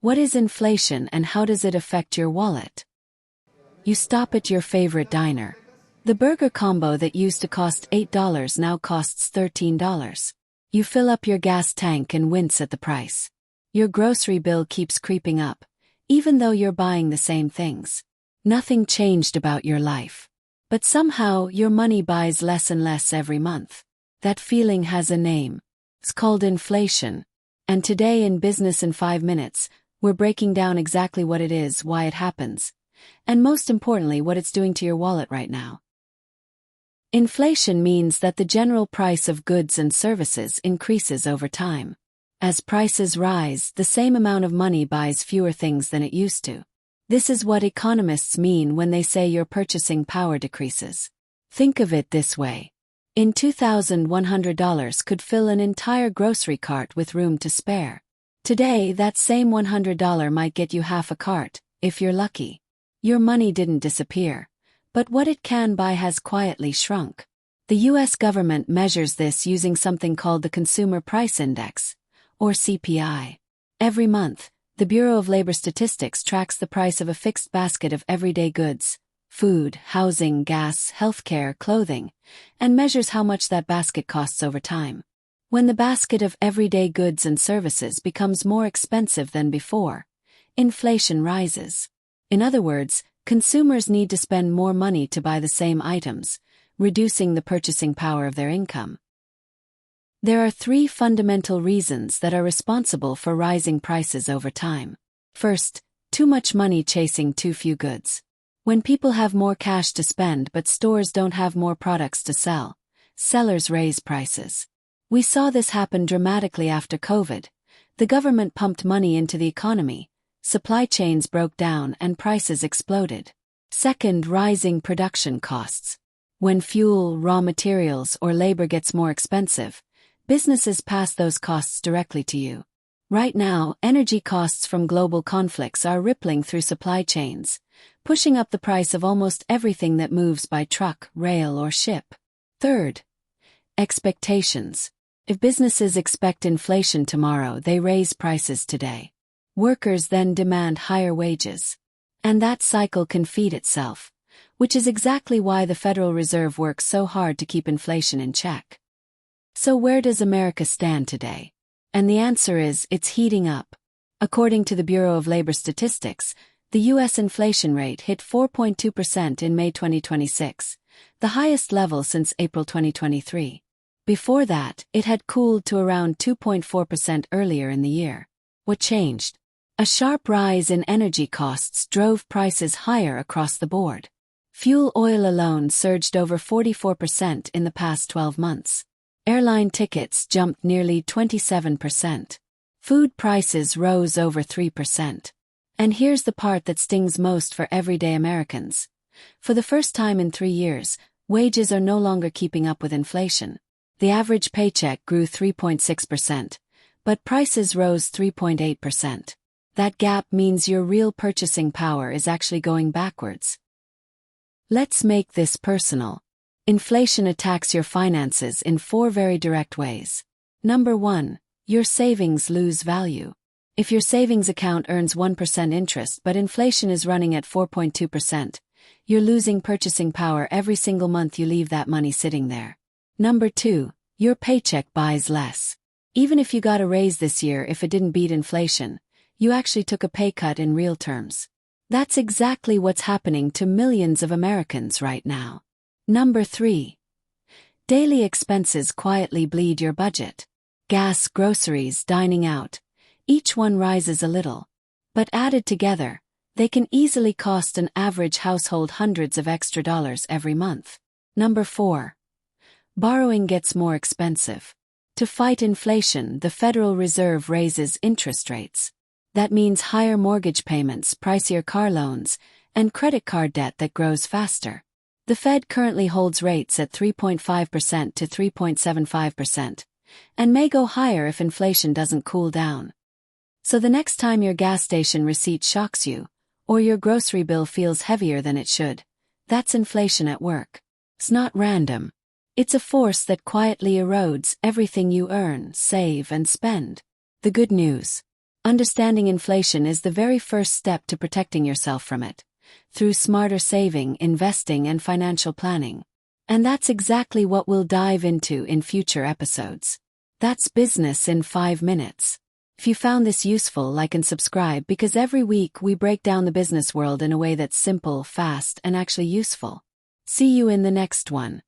What is inflation and how does it affect your wallet? You stop at your favorite diner. The burger combo that used to cost $8 now costs $13. You fill up your gas tank and wince at the price. Your grocery bill keeps creeping up, even though you're buying the same things. Nothing changed about your life. But somehow your money buys less and less every month. That feeling has a name. It's called inflation. And today in Business in 5 Minutes, we're breaking down exactly what it is, why it happens, and most importantly what it's doing to your wallet right now. Inflation means that the general price of goods and services increases over time. As prices rise, the same amount of money buys fewer things than it used to. This is what economists mean when they say your purchasing power decreases. Think of it this way. In 2000, $100 could fill an entire grocery cart with room to spare. Today, that same $100 might get you half a cart, if you're lucky. Your money didn't disappear, but what it can buy has quietly shrunk. The U.S. government measures this using something called the Consumer Price Index, or CPI. Every month, the Bureau of Labor Statistics tracks the price of a fixed basket of everyday goods, food, housing, gas, healthcare, clothing, and measures how much that basket costs over time. When the basket of everyday goods and services becomes more expensive than before, inflation rises. In other words, consumers need to spend more money to buy the same items, reducing the purchasing power of their income. There are 3 fundamental reasons that are responsible for rising prices over time. First, too much money chasing too few goods. When people have more cash to spend but stores don't have more products to sell, sellers raise prices. We saw this happen dramatically after COVID. The government pumped money into the economy, supply chains broke down and prices exploded. Second, rising production costs. When fuel, raw materials, or labor gets more expensive, businesses pass those costs directly to you. Right now, energy costs from global conflicts are rippling through supply chains, pushing up the price of almost everything that moves by truck, rail, or ship. Third, expectations. If businesses expect inflation tomorrow, they raise prices today. Workers then demand higher wages. And that cycle can feed itself, which is exactly why the Federal Reserve works so hard to keep inflation in check. So where does America stand today? And the answer is, it's heating up. According to the Bureau of Labor Statistics, the U.S. inflation rate hit 4.2% in May 2026, the highest level since April 2023. Before that, it had cooled to around 2.4% earlier in the year. What changed? A sharp rise in energy costs drove prices higher across the board. Fuel oil alone surged over 44% in the past 12 months. Airline tickets jumped nearly 27%. Food prices rose over 3%. And here's the part that stings most for everyday Americans. For the first time in 3 years, wages are no longer keeping up with inflation. The average paycheck grew 3.6%, but prices rose 3.8%. That gap means your real purchasing power is actually going backwards. Let's make this personal. Inflation attacks your finances in 4 very direct ways. Number 1, your savings lose value. If your savings account earns 1% interest but inflation is running at 4.2%, you're losing purchasing power every single month you leave that money sitting there. Number 2, your paycheck buys less. Even if you got a raise this year, if it didn't beat inflation, you actually took a pay cut in real terms. That's exactly what's happening to millions of Americans right now. Number 3, daily expenses quietly bleed your budget. Gas, groceries, dining out. Each one rises a little. But added together, they can easily cost an average household hundreds of extra dollars every month. Number 4, borrowing gets more expensive. To fight inflation, the Federal Reserve raises interest rates. That means higher mortgage payments, pricier car loans, and credit card debt that grows faster. The Fed currently holds rates at 3.5% to 3.75%, and may go higher if inflation doesn't cool down. So the next time your gas station receipt shocks you, or your grocery bill feels heavier than it should, that's inflation at work. It's not random. It's a force that quietly erodes everything you earn, save, and spend. The good news. Understanding inflation is the very first step to protecting yourself from it, through smarter saving, investing, and financial planning. And that's exactly what we'll dive into in future episodes. That's business in 5 minutes. If you found this useful, like and subscribe, because every week we break down the business world in a way that's simple, fast, and actually useful. See you in the next one.